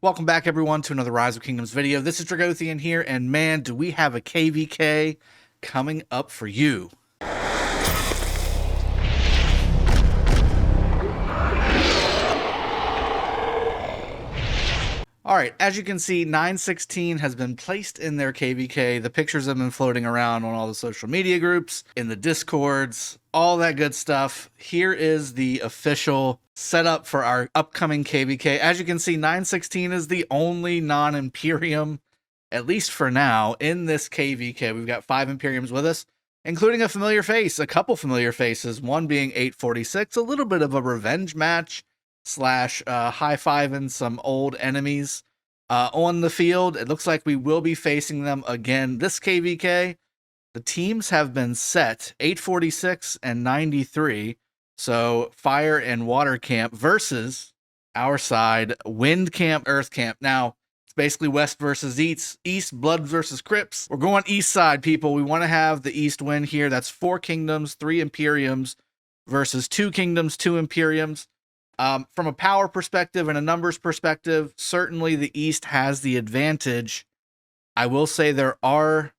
Welcome back, everyone, to another Rise of Kingdoms video. This is Dragothien here, and man, do we have a KVK coming up for you. Alright, as you can see, 916 has been placed in their KVK. The pictures have been floating around on all the social media groups, in the Discords, all that good stuff. Here is the official setup for our upcoming KVK. As you can see, 916 is the only non-imperium, at least for now, in this KVK. We've got 5 imperiums with us, including a familiar face, a couple familiar faces, one being 846, a little bit of a revenge match slash high-fiving some old enemies on the field. It looks like we will be facing them again this KVK. The teams have been set, 846 and 93, so Fire and Water Camp versus our side, Wind Camp, Earth Camp. Now, it's basically West versus East, Blood versus Crypts. We're going East side, people. We want to have the East win here. That's 4 kingdoms, 3 imperiums versus 2 kingdoms, 2 imperiums. From a power perspective and a numbers perspective, certainly the East has the advantage. I will say there are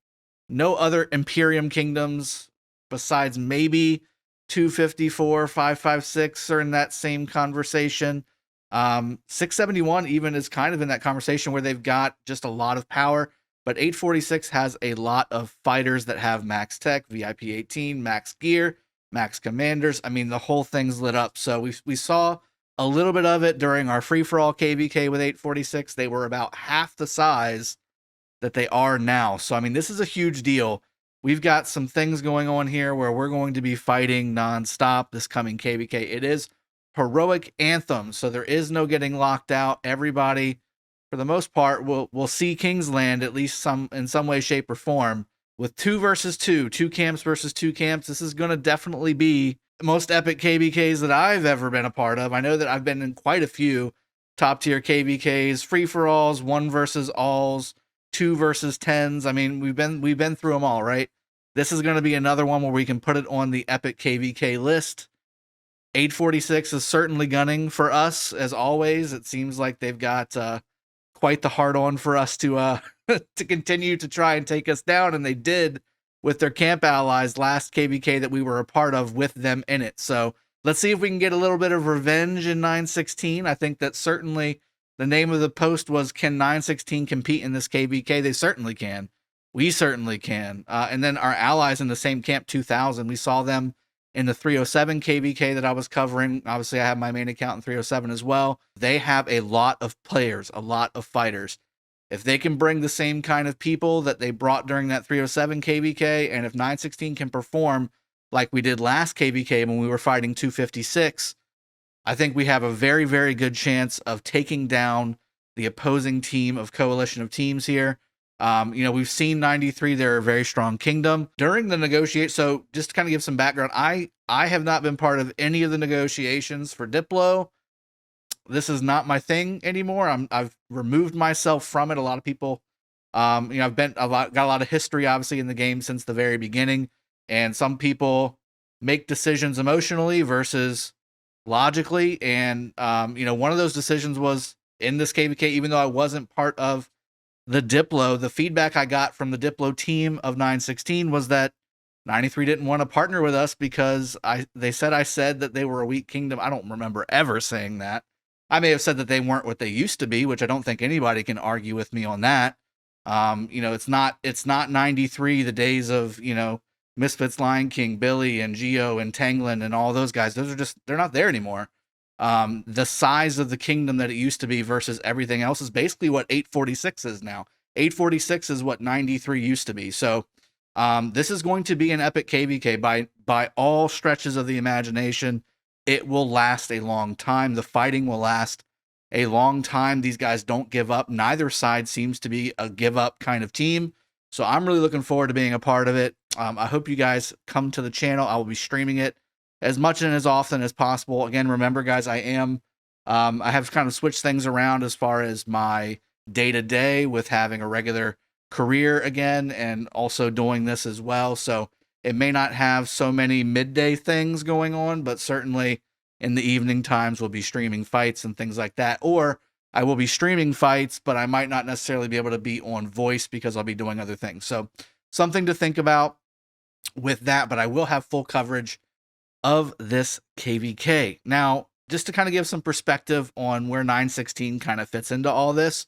no other Imperium kingdoms besides maybe 254, 556 are in that same conversation. 671 even is kind of in that conversation where they've got just a lot of power, but 846 has a lot of fighters that have max tech, VIP 18, max gear, max commanders. I mean, the whole thing's lit up. So we saw a little bit of it during our free-for-all KVK with 846. They were about half the size that they are now. So, I mean, this is a huge deal. We've got some things going on here where we're going to be fighting nonstop this coming KVK. It is Heroic Anthem, so there is no getting locked out. Everybody, for the most part, will see Kingsland, at least in some way, shape, or form. With 2 versus 2, 2 camps versus 2 camps, this is going to definitely be the most epic KVKs that I've ever been a part of. I know that I've been in quite a few top tier KVKs, free-for-alls, 1 versus alls, 2 versus 10s. I mean, we've been through them all, right? This is going to be another one where we can put it on the epic KVK list. 846 is certainly gunning for us, as always. It seems like they've got quite the hard on for us to to continue to try and take us down, and they did with their camp allies last KVK that we were a part of with them in it. So let's see if we can get a little bit of revenge in 916. I think that certainly the name of the post was, can 916 compete in this KVK? They certainly can. We certainly can. And then our allies in the same camp, 2000, we saw them in the 307 KVK that I was covering. Obviously, I have my main account in 307 as well. They have a lot of players, a lot of fighters. If they can bring the same kind of people that they brought during that 307 KVK, and if 916 can perform like we did last KVK when we were fighting 256, I think we have a very, very good chance of taking down the opposing team of Coalition of Teams here. You know, we've seen 93, they're a very strong kingdom. During the negotiate, so just to kind of give some background, I have not been part of any of the negotiations for Diplo. This is not my thing anymore. I've removed myself from it. A lot of people, you know, I've got a lot of history, obviously, in the game since the very beginning. And some people make decisions emotionally versus logically. And, you know, one of those decisions was in this KVK, even though I wasn't part of the Diplo, the feedback I got from the Diplo team of 916 was that 93 didn't want to partner with us because they said I said that they were a weak kingdom. I don't remember ever saying that. I may have said that they weren't what they used to be, which I don't think anybody can argue with me on that. You know, it's not 93, the days of, you know, Misfits, Lion King, Billy and Geo and Tanglin and all those guys. Those are just, they're not there anymore. The size of the kingdom that it used to be versus everything else is basically what 846 is now. 846 is what 93 used to be. So this is going to be an epic KVK by all stretches of the imagination. It will last a long time. The fighting will last a long time. These guys don't give up. Neither side seems to be a give up kind of team. So I'm really looking forward to being a part of it. I hope you guys come to the channel. I will be streaming it as much and as often as possible. Again, remember guys, I have kind of switched things around as far as my day-to-day with having a regular career again and also doing this as well. So it may not have so many midday things going on, but certainly in the evening times we'll be streaming fights and things like that. Or I will be streaming fights, but I might not necessarily be able to be on voice because I'll be doing other things. So something to think about with that, but I will have full coverage of this KVK. Now, just to kind of give some perspective on where 916 kind of fits into all this,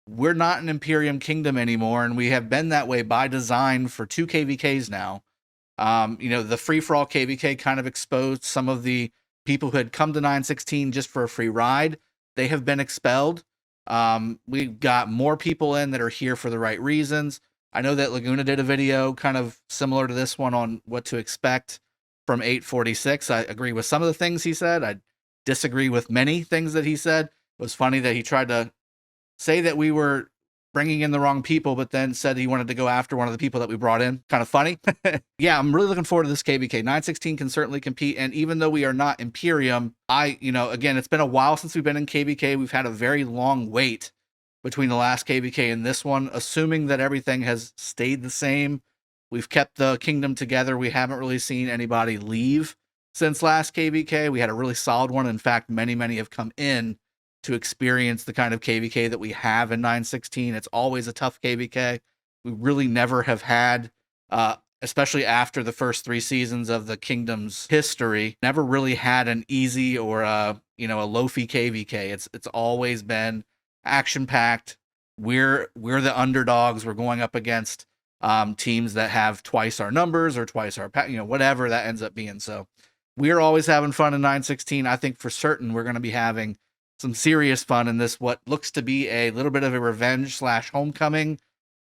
we're not an Imperium Kingdom anymore, and we have been that way by design for 2 KVKs now. The free-for-all KVK kind of exposed some of the people who had come to 916 just for a free ride. They have been expelled. We've got more people in that are here for the right reasons. I know that Laguna did a video kind of similar to this one on what to expect from 846. I agree with some of the things he said. I disagree with many things that he said. It was funny that he tried to say that we were bringing in the wrong people, but then said he wanted to go after one of the people that we brought in. Kind of funny. Yeah, I'm really looking forward to this KVK. 916 can certainly compete, and even though we are not Imperium, again, it's been a while since we've been in KVK. We've had a very long wait between the last KVK and this one, assuming that everything has stayed the same. We've kept the kingdom together. We haven't really seen anybody leave since last KVK. We had a really solid one. In fact, many have come in to experience the kind of KVK that we have in 916. It's always a tough KVK. We really never have had, especially after the first 3 seasons of the kingdom's history, never really had an easy or a low-fee KVK. It's always been action-packed. We're the underdogs. We're going up against teams that have twice our numbers or twice our, whatever that ends up being. So we're always having fun in 916. I think for certain we're going to be having some serious fun in this, what looks to be a little bit of a revenge/homecoming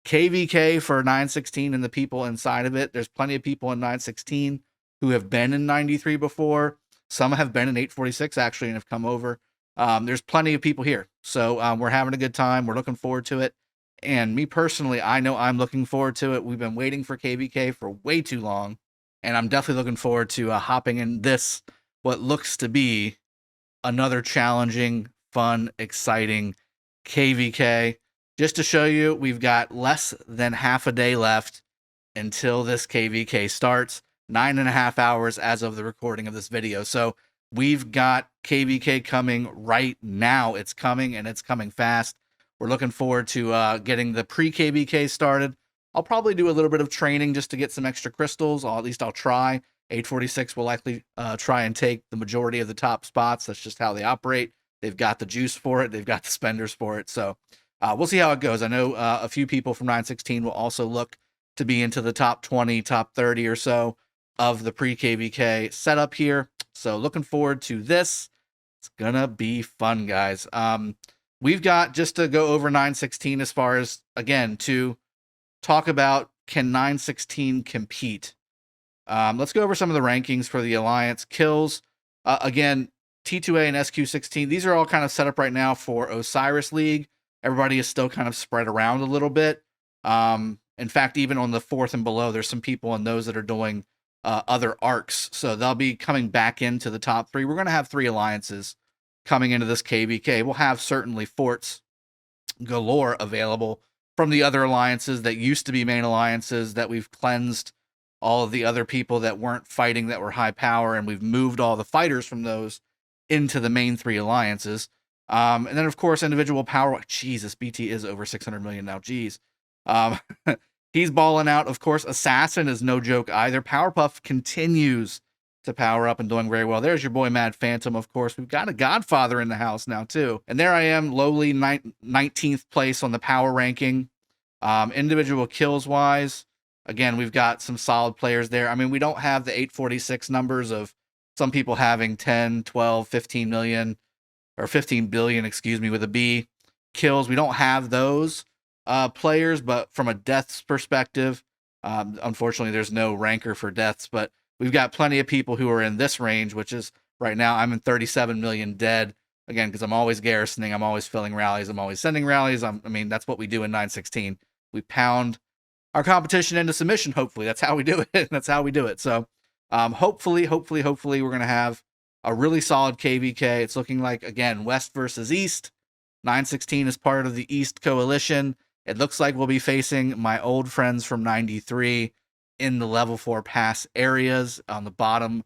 KVK for 916 and the people inside of it. There's plenty of people in 916 who have been in 93 before. Some have been in 846 actually and have come over. There's plenty of people here. So we're having a good time. We're looking forward to it. And me personally, I know I'm looking forward to it. We've been waiting for KVK for way too long. And I'm definitely looking forward to hopping in this, what looks to be another challenging, fun, exciting KVK. Just to show you, we've got less than half a day left until this KVK starts. 9.5 hours as of the recording of this video. So we've got KVK coming right now. It's coming, and it's coming fast. We're looking forward to getting the pre-KVK started. I'll probably do a little bit of training just to get some extra crystals, or at least I'll try. 846 will likely try and take the majority of the top spots. That's just how they operate. They've got the juice for it. They've got the spenders for it. So we'll see how it goes. I know a few people from 916 will also look to be into the top 20, top 30 or so of the pre-KVK setup here. So looking forward to this. It's gonna be fun, guys. We've got, just to go over 916 as far as, again, to talk about, can 916 compete? Let's go over some of the rankings for the Alliance. Kills, again, T2A and SQ16, these are all kind of set up right now for Osiris League. Everybody is still kind of spread around a little bit. In fact, even on the 4th and below, there's some people in those that are doing other arcs. So they'll be coming back into the top 3. We're going to have 3 alliances coming into this KVK. We'll have certainly forts galore available from the other alliances that used to be main alliances that we've cleansed all of the other people that weren't fighting that were high power, and we've moved all the fighters from those into the main 3 alliances. And then, of course, individual power. Jesus, BT is over 600 million now. Jeez. He's balling out. Of course, Assassin is no joke either. Powerpuff continues to power up and doing very well. There's your boy Mad Phantom, of course. We've got a Godfather in the house now, too. And there I am, lowly 19th place on the power ranking. Individual kills-wise, again, we've got some solid players there. I mean, we don't have the 846 numbers of some people having 10, 12, 15 million, or 15 billion, excuse me, with a B, kills. We don't have those players, but from a deaths perspective, unfortunately, there's no ranker for deaths, but we've got plenty of people who are in this range, which is right now I'm in 37 million dead. Again, because I'm always garrisoning, I'm always filling rallies, I'm always sending rallies. I mean, that's what we do in 916. We pound our competition into submission, hopefully. That's how we do it. That's how we do it. So hopefully, we're going to have a really solid KVK. It's looking like, again, West versus East. 916 is part of the East Coalition. It looks like we'll be facing my old friends from 93 in the level 4 pass areas on the bottom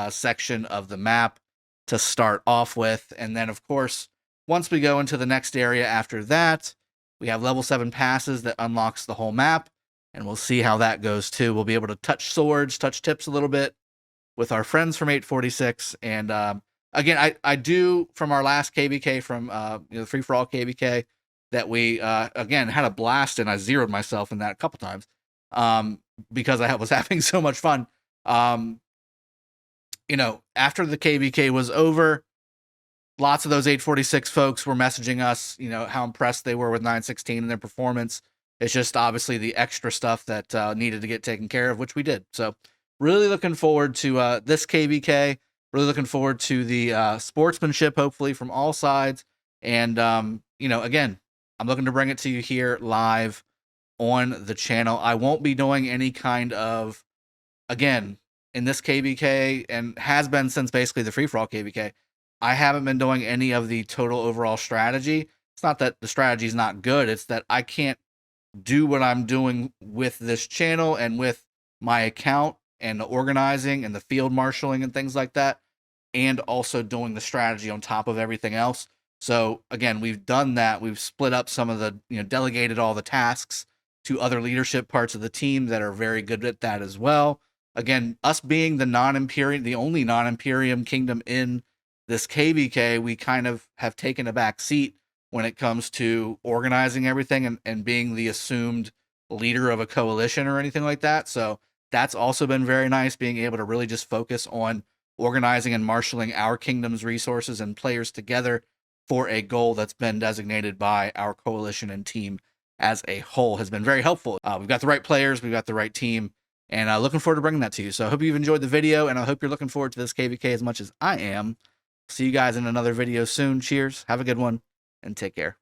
section of the map to start off with. And then, of course, once we go into the next area after that, we have level 7 passes that unlocks the whole map, and we'll see how that goes too. We'll be able to touch swords, touch tips a little bit with our friends from 846. And again, I do, from our last KVK, from the free-for-all KVK, that we, again, had a blast, and I zeroed myself in that a couple times because I was having so much fun. After the KVK was over, lots of those 846 folks were messaging us, how impressed they were with 916 and their performance. It's just obviously the extra stuff that needed to get taken care of, which we did. So really looking forward to this KVK. Really looking forward to the sportsmanship, hopefully, from all sides. And, again, I'm looking to bring it to you here live on the channel. I won't be doing any kind of, again, in this KVK, and has been since basically the free-for-all KVK, I haven't been doing any of the total overall strategy. It's not that the strategy is not good. It's that I can't do what I'm doing with this channel and with my account and the organizing and the field marshaling and things like that, and also doing the strategy on top of everything else. So again, we've done that. We've split up some of the, delegated all the tasks to other leadership parts of the team that are very good at that as well. Again, us being the non-imperium, the only non-imperium kingdom in this KVK, we kind of have taken a back seat when it comes to organizing everything and being the assumed leader of a coalition or anything like that. So that's also been very nice, being able to really just focus on organizing and marshaling our kingdom's resources and players together for a goal that's been designated by our coalition and team as a whole has been very helpful. We've got the right players, we've got the right team, and looking forward to bringing that to you. So I hope you've enjoyed the video, and I hope you're looking forward to this KVK as much as I am. See you guys in another video soon. Cheers, have a good one, and take care.